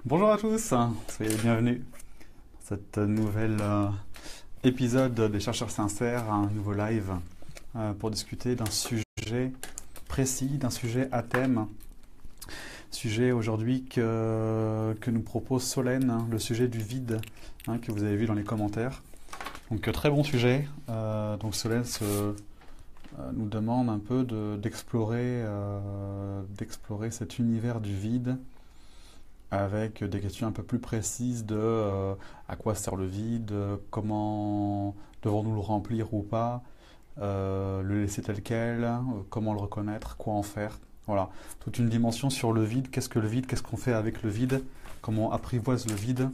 Bonjour à tous, soyez les bienvenus dans cette nouvel épisode des Chercheurs Sincères, un nouveau live pour discuter d'un sujet précis, d'un sujet à thème. Sujet aujourd'hui que nous propose Solène, le sujet du vide, que vous avez vu dans les commentaires. Donc très bon sujet. Donc Solène nous demande un peu d'explorer cet univers du vide, avec des questions un peu plus précises de à quoi sert le vide, comment devons-nous le remplir ou pas, le laisser tel quel, comment le reconnaître, quoi en faire. Voilà, toute une dimension sur le vide, qu'est-ce que le vide, qu'est-ce qu'on fait avec le vide, comment on apprivoise le vide.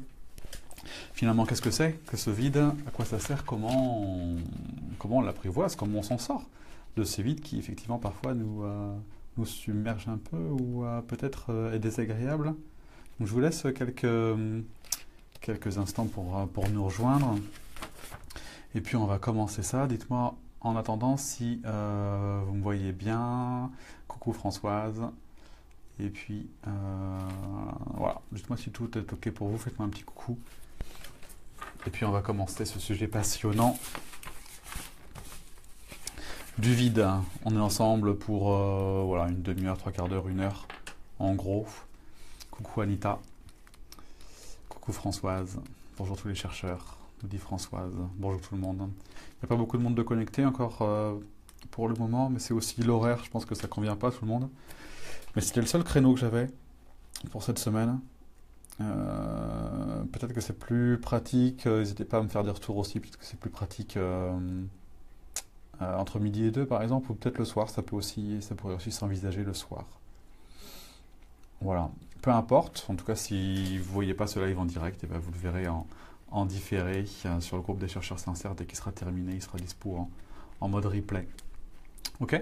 Finalement, qu'est-ce que c'est que ce vide, à quoi ça sert, comment on l'apprivoise, comment on s'en sort de ce vide qui effectivement parfois nous submerge un peu ou peut-être est désagréable. Donc, je vous laisse quelques instants pour nous rejoindre. Et puis on va commencer ça. Dites-moi en attendant si vous me voyez bien. Coucou Françoise. Et puis voilà, dites-moi si tout est ok pour vous. Faites-moi un petit coucou. Et puis on va commencer ce sujet passionnant du vide. On est ensemble pour voilà, une demi-heure, trois quarts d'heure, une heure en gros. Coucou Anita, coucou Françoise, bonjour tous les chercheurs, nous dit Françoise, bonjour tout le monde. Il n'y a pas beaucoup de monde de connecté encore pour le moment, mais c'est aussi l'horaire, je pense que ça ne convient pas à tout le monde. Mais c'était le seul créneau que j'avais pour cette semaine. Peut-être que c'est plus pratique, n'hésitez pas à me faire des retours aussi, peut-être que c'est plus pratique entre midi et 2 par exemple, ou peut-être le soir, ça pourrait aussi s'envisager le soir. Voilà, peu importe, en tout cas si vous ne voyez pas ce live en direct, et bien vous le verrez en différé sur le groupe des chercheurs sincères. Dès qu'il sera terminé, il sera dispo en mode replay. Ok.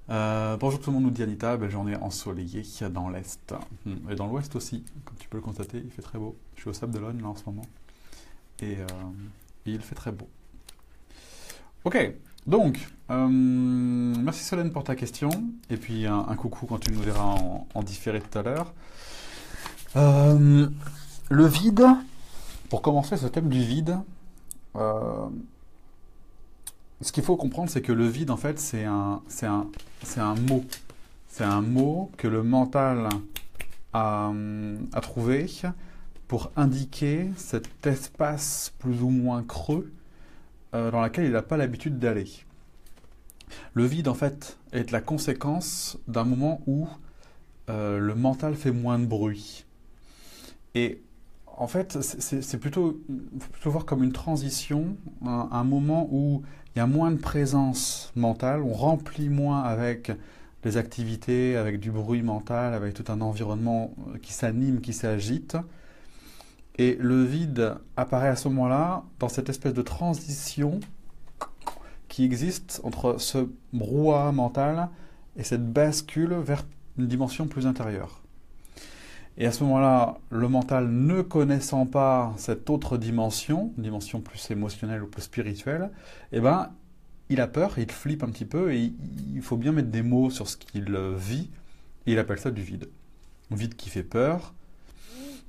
Bonjour tout le monde, nous dit Anita, belle journée ensoleillée dans l'Est et dans l'Ouest aussi, comme tu peux le constater, il fait très beau. Je suis au Sable d'Olonne là en ce moment et il fait très beau. Ok. Donc, merci Solène pour ta question, et puis un coucou quand tu nous verras en différé tout à l'heure. Le vide, pour commencer ce thème du vide, ce qu'il faut comprendre, c'est que le vide, en fait, c'est un mot. C'est un mot que le mental a trouvé pour indiquer cet espace plus ou moins creux dans laquelle il n'a pas l'habitude d'aller. Le vide, en fait, est la conséquence d'un moment où le mental fait moins de bruit. Et en fait, c'est plutôt, faut plutôt voir comme une transition, un moment où il y a moins de présence mentale, on remplit moins avec des activités, avec du bruit mental, avec tout un environnement qui s'anime, qui s'agite. Et le vide apparaît à ce moment-là dans cette espèce de transition qui existe entre ce brouhaha mental et cette bascule vers une dimension plus intérieure. Et à ce moment-là, le mental, ne connaissant pas cette autre dimension, une dimension plus émotionnelle ou plus spirituelle, eh ben, il a peur, il flippe un petit peu, et il faut bien mettre des mots sur ce qu'il vit, et il appelle ça du vide. Vide qui fait peur,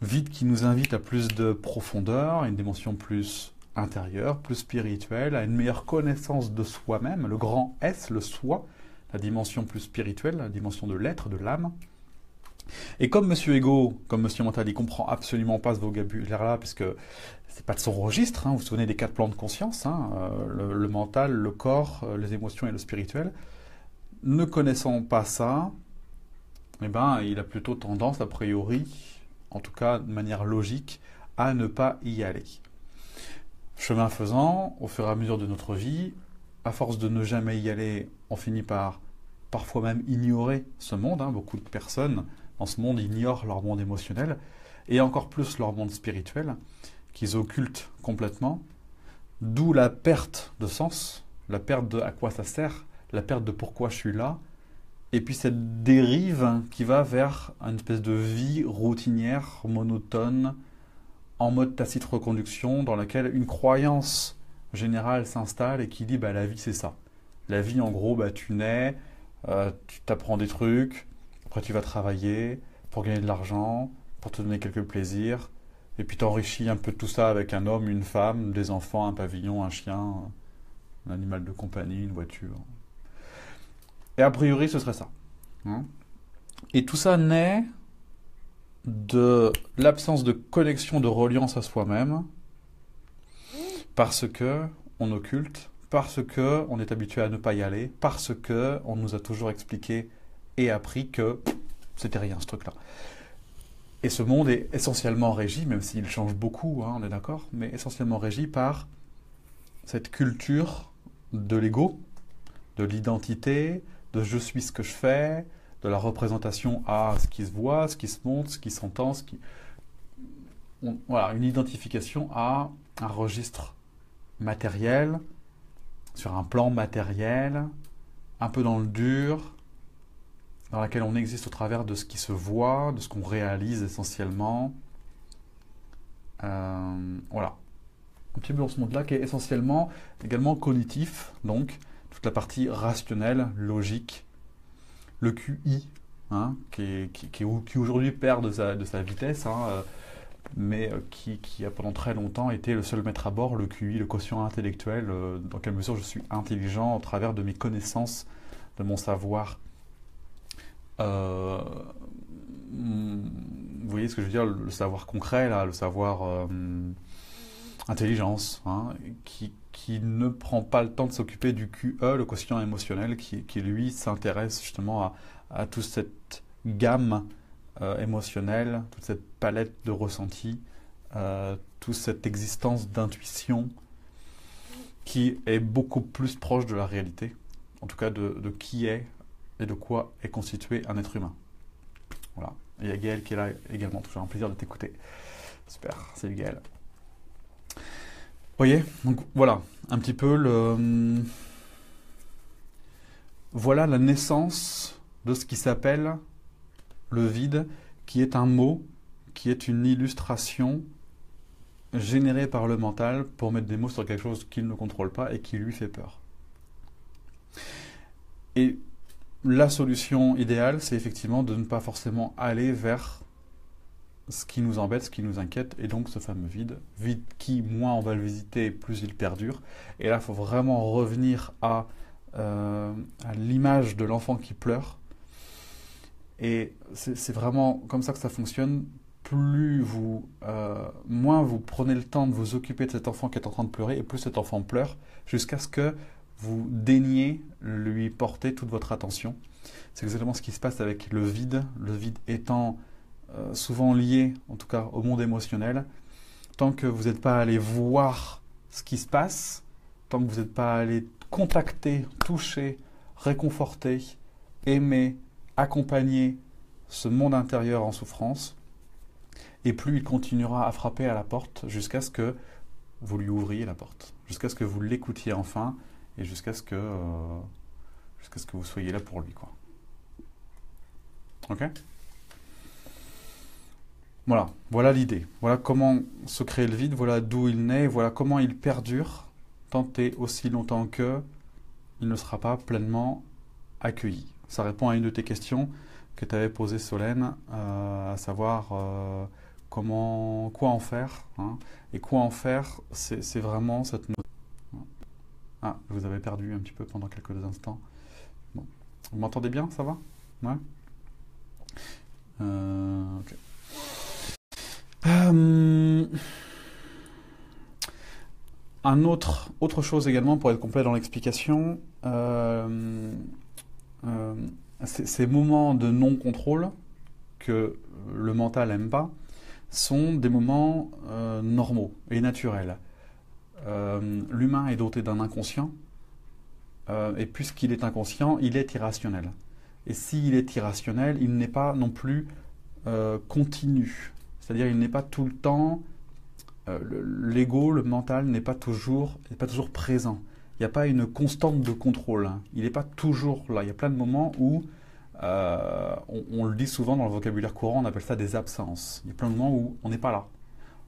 vide qui nous invite à plus de profondeur, à une dimension plus intérieure, plus spirituelle, à une meilleure connaissance de soi-même, le grand S, le soi, la dimension plus spirituelle, la dimension de l'être, de l'âme. Et comme Monsieur Ego, comme Monsieur Mental, il comprend absolument pas ce vocabulaire-là, puisque c'est pas de son registre, vous vous souvenez des 4 plans de conscience, le mental, le corps, les émotions et le spirituel. Ne connaissant pas ça, eh ben, il a plutôt tendance, a priori, en tout cas de manière logique, à ne pas y aller. Chemin faisant, au fur et à mesure de notre vie, à force de ne jamais y aller, on finit par parfois même ignorer ce monde. Beaucoup de personnes dans ce monde ignorent leur monde émotionnel, et encore plus leur monde spirituel, qu'ils occultent complètement, d'où la perte de sens, la perte de à quoi ça sert, la perte de pourquoi je suis là, et puis cette dérive qui va vers une espèce de vie routinière, monotone, en mode tacite reconduction, dans laquelle une croyance générale s'installe et qui dit la vie c'est ça. La vie en gros, tu nais, tu t'apprends des trucs, après tu vas travailler pour gagner de l'argent, pour te donner quelques plaisirs, et puis t'enrichis un peu de tout ça avec un homme, une femme, des enfants, un pavillon, un chien, un animal de compagnie, une voiture. Et a priori, ce serait ça. Hein. Et tout ça naît de l'absence de connexion, de reliance à soi-même, parce que on occulte, parce que on est habitué à ne pas y aller, parce que on nous a toujours expliqué et appris que c'était rien ce truc-là. Et ce monde est essentiellement régi, même s'il change beaucoup, hein, on est d'accord, mais essentiellement régi par cette culture de l'ego, de l'identité, de je suis ce que je fais, de la représentation à ce qui se voit, ce qui se montre, ce qui s'entend, voilà, une identification à un registre matériel, sur un plan matériel, un peu dans le dur, dans laquelle on existe au travers de ce qui se voit, de ce qu'on réalise essentiellement. Voilà. Un petit peu dans ce monde-là qui est essentiellement également cognitif, donc toute la partie rationnelle, logique, le QI, hein, qui aujourd'hui perd de sa vitesse, hein, mais qui a pendant très longtemps été le seul maître à bord, le QI, le quotient intellectuel, dans quelle mesure je suis intelligent au travers de mes connaissances, de mon savoir. Vous voyez ce que je veux dire, le savoir concret, là, le savoir intelligence, hein, qui ne prend pas le temps de s'occuper du QE, le quotient émotionnel, qui lui s'intéresse justement à toute cette gamme émotionnelle, toute cette palette de ressentis, toute cette existence d'intuition qui est beaucoup plus proche de la réalité, en tout cas de qui est et de quoi est constitué un être humain. Voilà. Et il y a Gaël qui est là également, toujours un plaisir de t'écouter. Super, salut Gaël. Vous voyez, donc voilà, un petit peu voilà la naissance de ce qui s'appelle le vide, qui est un mot, qui est une illustration générée par le mental pour mettre des mots sur quelque chose qu'il ne contrôle pas et qui lui fait peur. Et la solution idéale, c'est effectivement de ne pas forcément aller vers ce qui nous embête, ce qui nous inquiète, et donc ce fameux vide. Vide qui, moins on va le visiter, plus il perdure. Et là, il faut vraiment revenir à l'image de l'enfant qui pleure. Et c'est vraiment comme ça que ça fonctionne. Moins vous prenez le temps de vous occuper de cet enfant qui est en train de pleurer, et plus cet enfant pleure, jusqu'à ce que vous daigniez lui porter toute votre attention. C'est exactement ce qui se passe avec le vide étant souvent lié, en tout cas au monde émotionnel. Tant que vous n'êtes pas allé voir ce qui se passe, tant que vous n'êtes pas allé contacter, toucher, réconforter, aimer, accompagner ce monde intérieur en souffrance, et plus il continuera à frapper à la porte jusqu'à ce que vous lui ouvriez la porte, jusqu'à ce que vous l'écoutiez enfin, et jusqu'à ce que vous soyez là pour lui, quoi. Ok ? Voilà l'idée. Voilà comment se crée le vide, voilà d'où il naît, voilà comment il perdure, tant et aussi longtemps que il ne sera pas pleinement accueilli. Ça répond à une de tes questions que tu avais posée, Solène, à savoir quoi en faire, hein, et quoi en faire, c'est vraiment cette notion. Ah, je vous avais perdu un petit peu pendant quelques instants. Bon. Vous m'entendez bien, ça va? Ouais. Ok. Autre chose également pour être complet dans l'explication, ces moments de non-contrôle que le mental n'aime pas sont des moments normaux et naturels. L'humain est doté d'un inconscient, et puisqu'il est inconscient, il est irrationnel. Et s'il est irrationnel, il n'est pas non plus continu. C'est-à-dire il n'est pas tout le temps, l'ego, le mental n'est pas toujours présent. Il n'y a pas une constante de contrôle. Hein. Il n'est pas toujours là. Il y a plein de moments où, on le dit souvent dans le vocabulaire courant, on appelle ça des absences. Il y a plein de moments où on n'est pas là.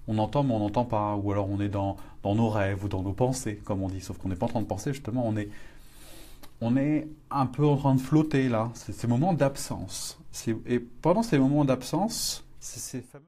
On entend mais on n'entend pas. Ou alors on est dans nos rêves ou dans nos pensées, comme on dit. Sauf qu'on n'est pas en train de penser, justement. On est un peu en train de flotter là. C'est ces moments d'absence. Et pendant ces moments d'absence, c'est ces fameux